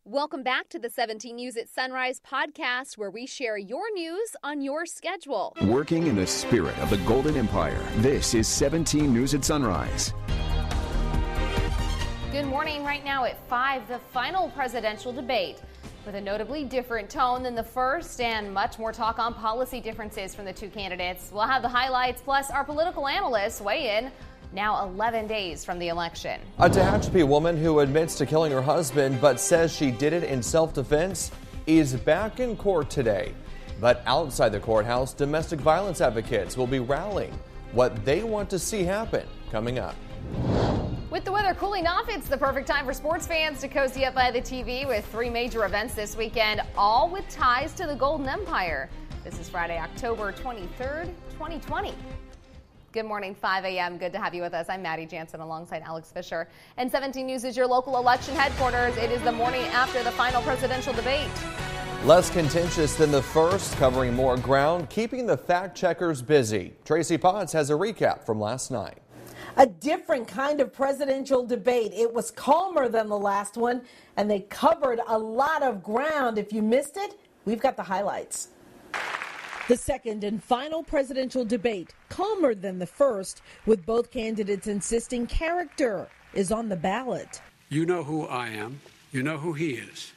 Welcome back to the 17 News at Sunrise podcast, where we share your news on your schedule. Working in the spirit of the Golden Empire, this is 17 News at Sunrise. Good morning. Right now at 5, the final presidential debate, with a notably different tone than the first and much more talk on policy differences from the two candidates. We'll have the highlights, plus our political analysts weigh in now 11 days from the election. A Tehachapi woman who admits to killing her husband but says she did it in self-defense is back in court today. But outside the courthouse, domestic violence advocates will be rallying what they want to see happen coming up. With the weather cooling off, it's the perfect time for sports fans to cozy up by the TV with 3 major events this weekend, all with ties to the Golden Empire. This is Friday, October 23rd, 2020. Good morning, 5 a.m. Good to have you with us. I'm Maddie Jansen alongside Alex Fisher. And 17 News is your local election headquarters. It is the morning after the final presidential debate. Less contentious than the first, covering more ground, keeping the fact checkers busy. Tracy Potts has a recap from last night. A different kind of presidential debate. It was calmer than the last one, and they covered a lot of ground. If you missed it, we've got the highlights. The second and final presidential debate, calmer than the first, with both candidates insisting character is on the ballot. You know who I am. You know who he is.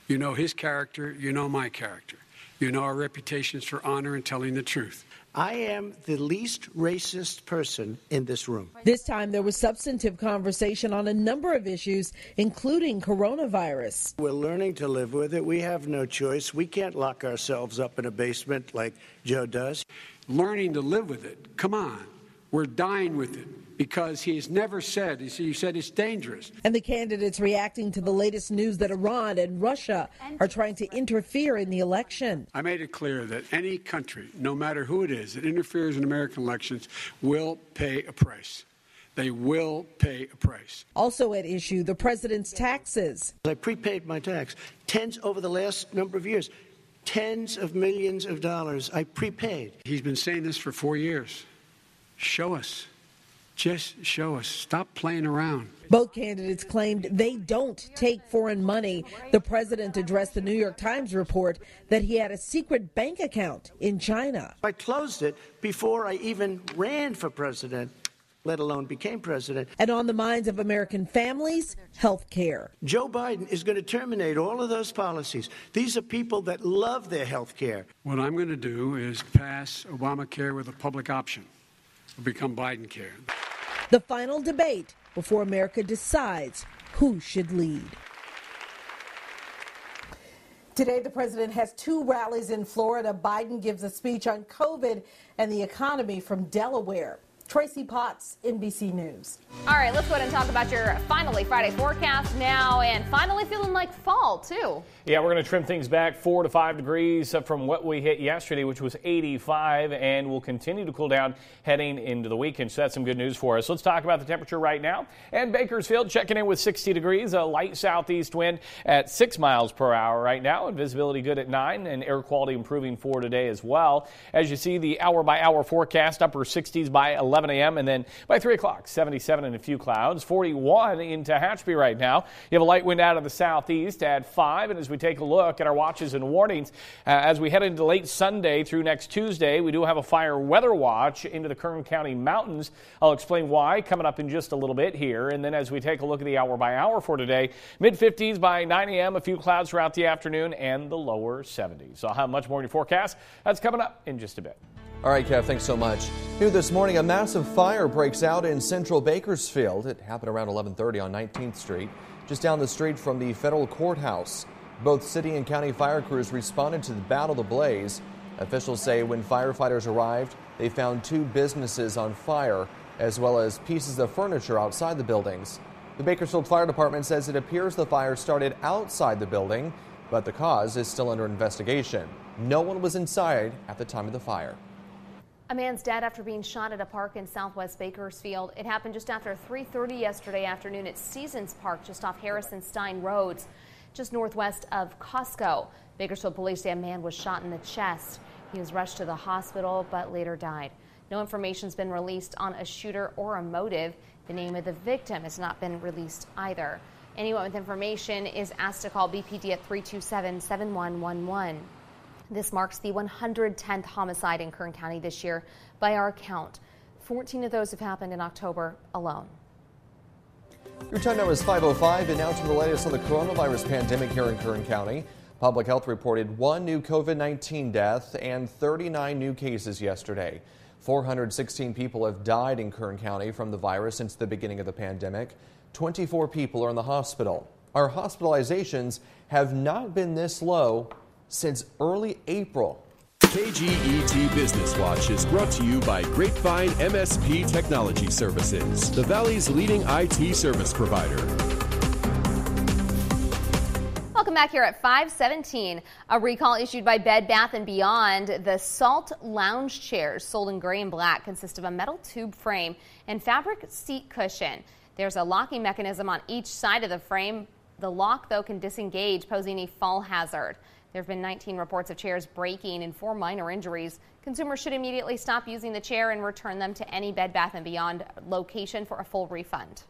You know his character. You know my character. You know our reputations for honor and telling the truth. I am the least racist person in this room. This time there was substantive conversation on a number of issues, including coronavirus. We're learning to live with it. We have no choice. We can't lock ourselves up in a basement like Joe does. Learning to live with it. Come on. We're dying with it because he's never said, he said it's dangerous. And the candidates reacting to the latest news that Iran and Russia are trying to interfere in the election. I made it clear that any country, no matter who it is, that interferes in American elections will pay a price. They will pay a price. Also at issue, the president's taxes. I prepaid my tax. Over the last number of years. Tens of millions of dollars I prepaid. He's been saying this for 4 years. Show us. Just show us. Stop playing around. Both candidates claimed they don't take foreign money. The president addressed the New York Times report that he had a secret bank account in China. I closed it before I even ran for president, let alone became president. And on the minds of American families, health care. Joe Biden is going to terminate all of those policies. These are people that love their health care. What I'm going to do is pass Obamacare with a public option. It'll become Biden care. The final debate before America decides who should lead. Today, the president has 2 rallies in Florida. Biden gives a speech on COVID and the economy from Delaware. Tracy Potts, NBC News. All right, let's go ahead and talk about your finally Friday forecast now, and finally feeling like fall, too. Yeah, we're going to trim things back 4 to 5 degrees from what we hit yesterday, which was 85, and we'll continue to cool down heading into the weekend. So that's some good news for us. Let's talk about the temperature right now. And Bakersfield checking in with 60 degrees, a light southeast wind at 6 miles per hour right now, and visibility good at 9, and air quality improving for today as well. As you see, the hour-by-hour forecast, upper 60s by 11 a.m., and then by 3 o'clock, 77 and a few clouds, 41 in Tehachapi right now. You have a light wind out of the southeast at 5, and as we take a look at our watches and warnings, as we head into late Sunday through next Tuesday, we do have a fire weather watch into the Kern County mountains. I'll explain why coming up in just a little bit here. And then as we take a look at the hour by hour for today, mid-50s by 9 a.m., a few clouds throughout the afternoon, and the lower 70s. So I'll have much more in your forecast. That's coming up in just a bit. All right, Kev, thanks so much. New this morning, a massive fire breaks out in central Bakersfield. It happened around 11:30 on 19th Street, just down the street from the federal courthouse. Both city and county fire crews responded to battle the blaze. Officials say when firefighters arrived, they found 2 businesses on fire, as well as pieces of furniture outside the buildings. The Bakersfield Fire Department says it appears the fire started outside the building, but the cause is still under investigation. No one was inside at the time of the fire. A man's dead after being shot at a park in southwest Bakersfield. It happened just after 3:30 yesterday afternoon at Seasons Park, just off Harrison Stein Roads, just northwest of Costco. Bakersfield police say a man was shot in the chest. He was rushed to the hospital, but later died. No information's been released on a shooter or a motive. The name of the victim has not been released either. Anyone with information is asked to call BPD at 327-7111. This marks the 110th homicide in Kern County this year by our count. 14 of those have happened in October alone. Your time now is 5:05, announcing the latest on the coronavirus pandemic here in Kern County. Public Health reported 1 new COVID-19 death and 39 new cases yesterday. 416 people have died in Kern County from the virus since the beginning of the pandemic. 24 people are in the hospital. Our hospitalizations have not been this low since early April. KGET Business Watch is brought to you by Grapevine MSP Technology Services, the Valley's leading IT service provider. Welcome back here at 5:17. A recall issued by Bed Bath & Beyond. The Salt lounge chairs sold in gray and black consist of a metal tube frame and fabric seat cushion. There's a locking mechanism on each side of the frame. The lock, though, can disengage, posing a fall hazard. There have been 19 reports of chairs breaking and 4 minor injuries. Consumers should immediately stop using the chair and return them to any Bed Bath & Beyond location for a full refund.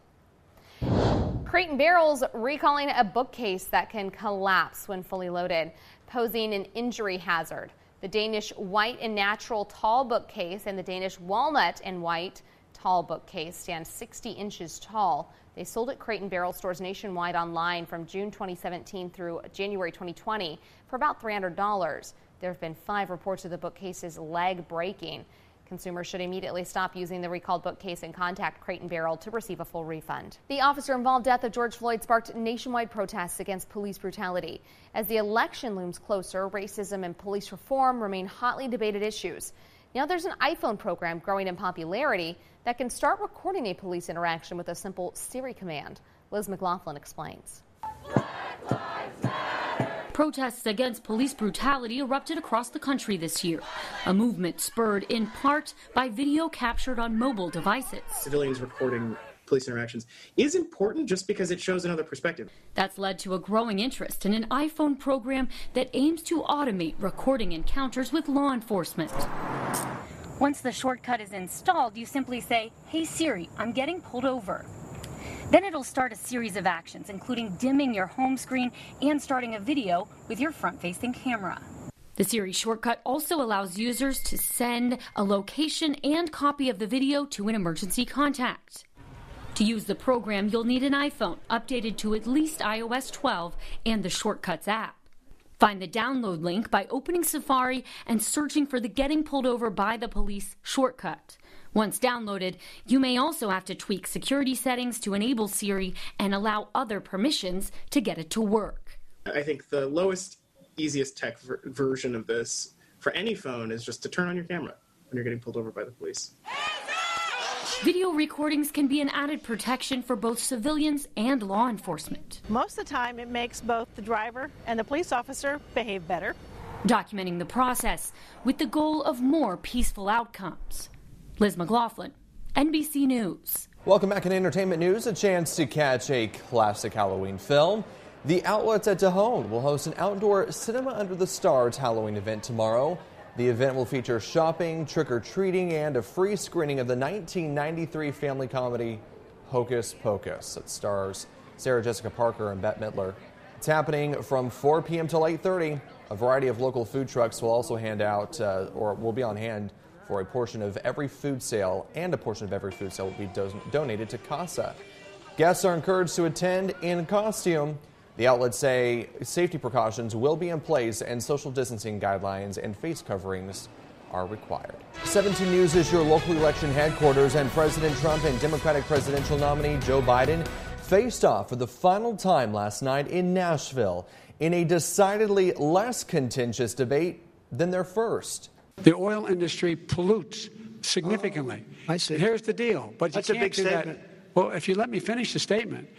Creighton barrels recalling a bookcase that can collapse when fully loaded, posing an injury hazard. The Danish white and natural tall bookcase and the Danish walnut and white tall bookcase stand 60 inches tall. They sold at Creighton barrel stores nationwide online from June 2017 through January 2020 for about $300. There have been 5 reports of the bookcase's leg breaking. Consumers should immediately stop using the recalled bookcase and contact Creighton Barrel to receive a full refund. The officer-involved death of George Floyd sparked nationwide protests against police brutality. As the election looms closer, racism and police reform remain hotly debated issues. Now there's an iPhone program growing in popularity that can start recording a police interaction with a simple Siri command. Liz McLaughlin explains. Protests against police brutality erupted across the country this year, a movement spurred in part by video captured on mobile devices. Civilians recording police interactions is important just because it shows another perspective. That's led to a growing interest in an iPhone program that aims to automate recording encounters with law enforcement. Once the shortcut is installed, you simply say, "Hey Siri, I'm getting pulled over." Then it'll start a series of actions, including dimming your home screen and starting a video with your front-facing camera. The Siri shortcut also allows users to send a location and copy of the video to an emergency contact. To use the program, you'll need an iPhone updated to at least iOS 12 and the Shortcuts app. Find the download link by opening Safari and searching for the Getting Pulled Over by the Police shortcut. Once downloaded, you may also have to tweak security settings to enable Siri and allow other permissions to get it to work. I think the lowest, easiest tech version of this for any phone is just to turn on your camera when you're getting pulled over by the police. Video recordings can be an added protection for both civilians and law enforcement. Most of the time, it makes both the driver and the police officer behave better. Documenting the process with the goal of more peaceful outcomes. Liz McLaughlin, NBC News. Welcome back in entertainment news. A chance to catch a classic Halloween film. The Outlets at Tejon will host an outdoor Cinema Under the Stars Halloween event tomorrow. The event will feature shopping, trick-or-treating, and a free screening of the 1993 family comedy Hocus Pocus. It stars Sarah Jessica Parker and Bette Midler. It's happening from 4 p.m. till 8:30. A variety of local food trucks will also hand out or will be on hand for a portion of every food sale, and a portion of every food sale will be donated to CASA. Guests are encouraged to attend in costume. The outlets say safety precautions will be in place and social distancing guidelines and face coverings are required. 17 News is your local election headquarters, and President Trump and Democratic presidential nominee Joe Biden faced off for the final time last night in Nashville in a decidedly less contentious debate than their first. The oil industry pollutes significantly. I see. Here's the deal. But That's you a can't big do statement. That. Well, if you let me finish the statement,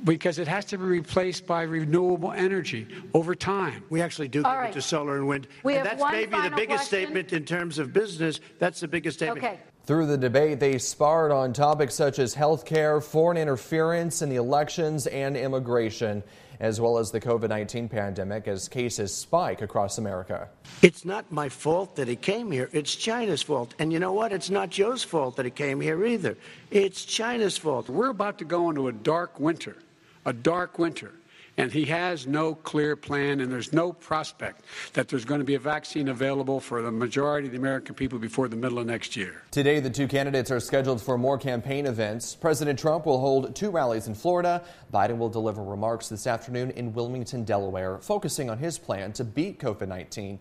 because it has to be replaced by renewable energy over time. We actually do give it to solar and wind. And that's maybe the biggest statement in terms of business. That's the biggest statement. Okay. Through the debate, they sparred on topics such as health care, foreign interference in the elections, and immigration, as well as the COVID-19 pandemic as cases spike across America. It's not my fault that he came here. It's China's fault. And you know what? It's not Joe's fault that he came here either. It's China's fault. We're about to go into a dark winter a dark winter. And he has no clear plan, and there's no prospect that there's going to be a vaccine available for the majority of the American people before the middle of next year. Today, the two candidates are scheduled for more campaign events. President Trump will hold 2 rallies in Florida. Biden will deliver remarks this afternoon in Wilmington, Delaware, focusing on his plan to beat COVID-19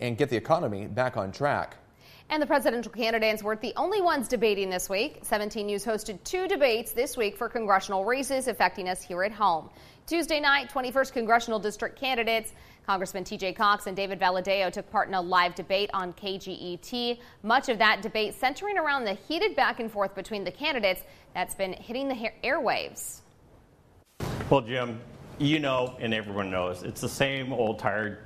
and get the economy back on track. And the presidential candidates weren't the only ones debating this week. 17 News hosted 2 debates this week for congressional races affecting us here at home. Tuesday night, 21st congressional district candidates, Congressman T.J. Cox and David Valadao, took part in a live debate on KGET. Much of that debate centering around the heated back and forth between the candidates that's been hitting the airwaves. Well, Jim, you know, and everyone knows, it's the same old tired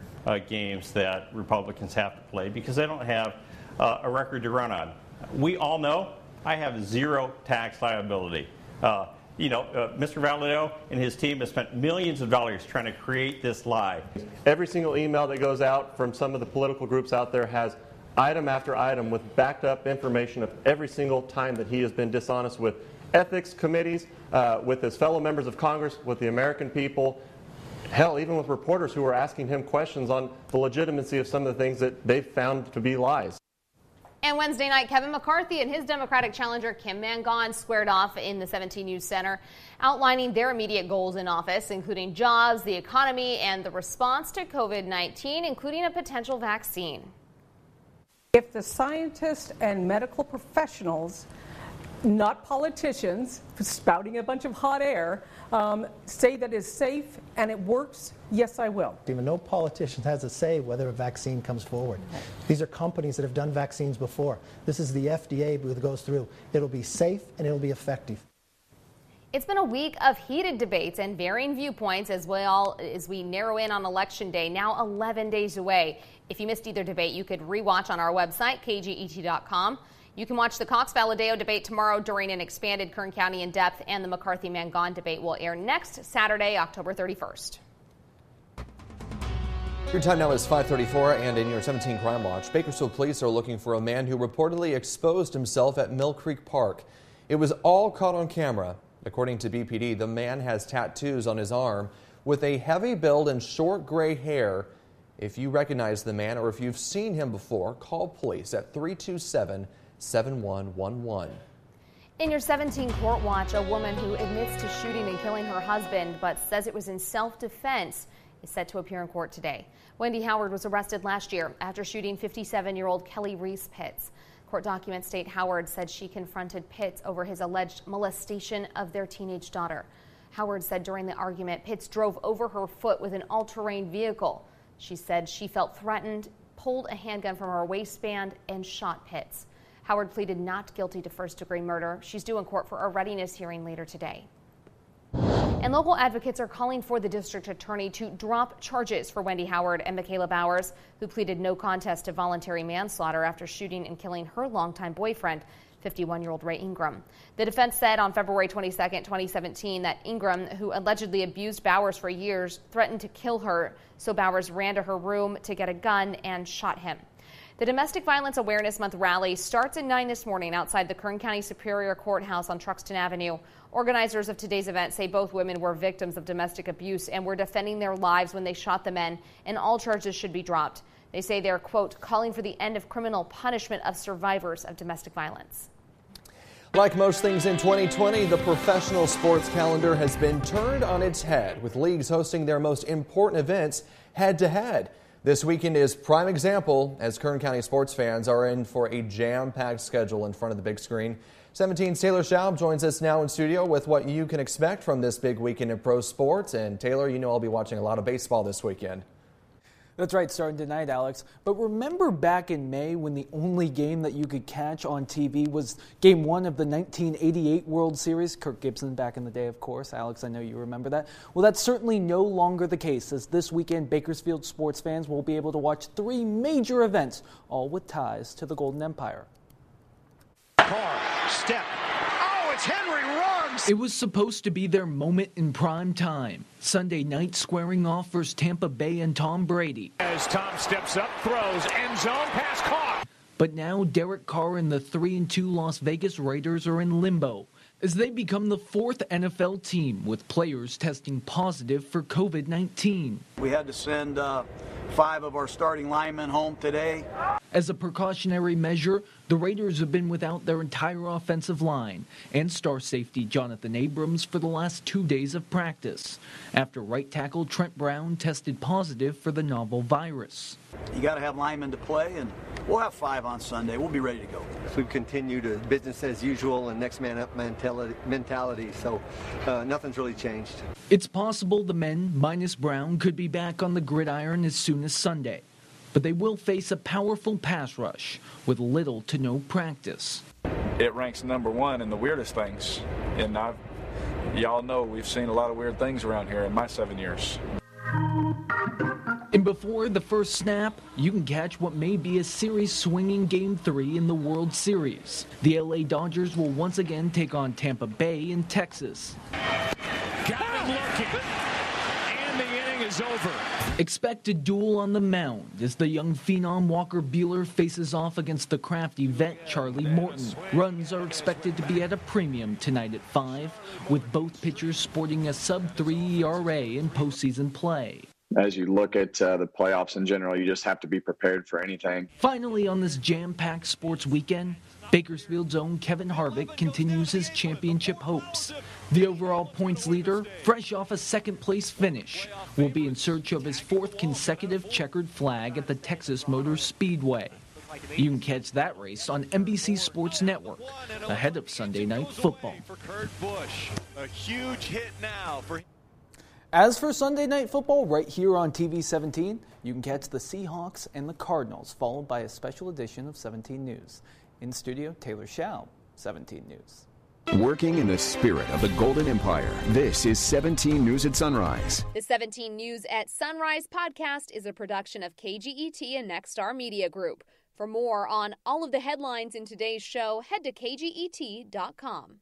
games that Republicans have to play because they don't have a record to run on. We all know I have zero tax liability. Mr. Valadao and his team have spent millions of dollars trying to create this lie. Every single email that goes out from some of the political groups out there has item after item with backed up information of every single time that he has been dishonest with ethics committees, with his fellow members of Congress, with the American people, hell, even with reporters who are asking him questions on the legitimacy of some of the things that they've found to be lies. And Wednesday night, Kevin McCarthy and his Democratic challenger Kim Mangon squared off in the 17 News Center, outlining their immediate goals in office, including jobs, the economy, and the response to COVID-19, including a potential vaccine. If the scientists and medical professionals, not politicians spouting a bunch of hot air, say that it's safe and it works, yes, I will. Even no politician has a say whether a vaccine comes forward. These are companies that have done vaccines before. This is the FDA that goes through. It'll be safe and it'll be effective. It's been a week of heated debates and varying viewpoints as we narrow in on Election Day, now 11 days away. If you missed either debate, you could rewatch on our website, kget.com. You can watch the Cox-Valadao debate tomorrow during an expanded Kern County in depth, and the McCarthy-Mangon debate will air next Saturday, October 31st. Your time now is 5:34, and in your 17 Crime Watch, Bakersfield police are looking for a man who reportedly exposed himself at Mill Creek Park. It was all caught on camera. According to BPD, the man has tattoos on his arm with a heavy build and short gray hair. If you recognize the man or if you've seen him before, call police at 327-7111. In your 17 Court Watch, a woman who admits to shooting and killing her husband but says it was in self-defense is set to appear in court today. Wendy Howard was arrested last year after shooting 57-year-old Kelly Reese Pitts. Court documents state Howard said she confronted Pitts over his alleged molestation of their teenage daughter. Howard said during the argument, Pitts drove over her foot with an all-terrain vehicle. She said she felt threatened, pulled a handgun from her waistband, and shot Pitts. Howard pleaded not guilty to first-degree murder. She's due in court for a readiness hearing later today. And local advocates are calling for the district attorney to drop charges for Wendy Howard and Michaela Bowers, who pleaded no contest to voluntary manslaughter after shooting and killing her longtime boyfriend, 51-year-old Ray Ingram. The defense said on February 22, 2017, that Ingram, who allegedly abused Bowers for years, threatened to kill her, so Bowers ran to her room to get a gun and shot him. The Domestic Violence Awareness Month rally starts at 9 this morning outside the Kern County Superior Courthouse on Truxton Avenue. Organizers of today's event say both women were victims of domestic abuse and were defending their lives when they shot the men, and all charges should be dropped. They say they're, quote, calling for the end of criminal punishment of survivors of domestic violence. Like most things in 2020, the professional sports calendar has been turned on its head, with leagues hosting their most important events head-to-head. This weekend is prime example as Kern County sports fans are in for a jam-packed schedule in front of the big screen. 17's Taylor Schaub joins us now in studio with what you can expect from this big weekend in pro sports. And Taylor, you know I'll be watching a lot of baseball this weekend. That's right, starting tonight, Alex. But remember back in May when the only game that you could catch on TV was Game 1 of the 1988 World Series? Kirk Gibson back in the day, of course. Alex, I know you remember that. Well, that's certainly no longer the case, as this weekend Bakersfield sports fans will be able to watch 3 major events, all with ties to the Golden Empire. Step. Oh, it's Henry Ruggs! It was supposed to be their moment in prime time. Sunday night squaring off versus Tampa Bay and Tom Brady. As Tom steps up, throws, end zone, pass caught. But now Derek Carr and the 3-2 Las Vegas Raiders are in limbo. as they become the fourth NFL team with players testing positive for COVID-19. We had to send 5 of our starting linemen home today. As a precautionary measure, the Raiders have been without their entire offensive line and star safety Jonathan Abrams for the last 2 days of practice after right tackle Trent Brown tested positive for the novel virus. You got to have linemen to play, and we'll have 5 on Sunday. We'll be ready to go. So we've continued to business as usual and next man up mentality, so nothing's really changed. It's possible the men, minus Brown, could be back on the gridiron as soon as Sunday, but they will face a powerful pass rush with little to no practice. It ranks number 1 in the weirdest things, and y'all know we've seen a lot of weird things around here in my 7 years. And before the first snap, you can catch what may be a series-swinging Game 3 in the World Series. The LA Dodgers will once again take on Tampa Bay in Texas. Got him looking, and the inning is over. Expect a duel on the mound as the young phenom Walker Buehler faces off against the crafty vet Charlie Morton. Runs are expected to be at a premium tonight at 5, with both pitchers sporting a sub-3 ERA in postseason play. As you look at the playoffs in general, you just have to be prepared for anything. Finally, on this jam-packed sports weekend, Bakersfield's own Kevin Harvick continues his championship hopes. The overall points leader, fresh off a second-place finish, will be in search of his 4th consecutive checkered flag at the Texas Motor Speedway. You can catch that race on NBC Sports Network ahead of Sunday Night Football. A huge hit now for... As for Sunday Night Football, right here on TV 17, you can catch the Seahawks and the Cardinals, followed by a special edition of 17 News. In studio, Taylor Schaub, 17 News. Working in the spirit of the Golden Empire, this is 17 News at Sunrise. The 17 News at Sunrise podcast is a production of KGET and Nexstar Media Group. For more on all of the headlines in today's show, head to kget.com.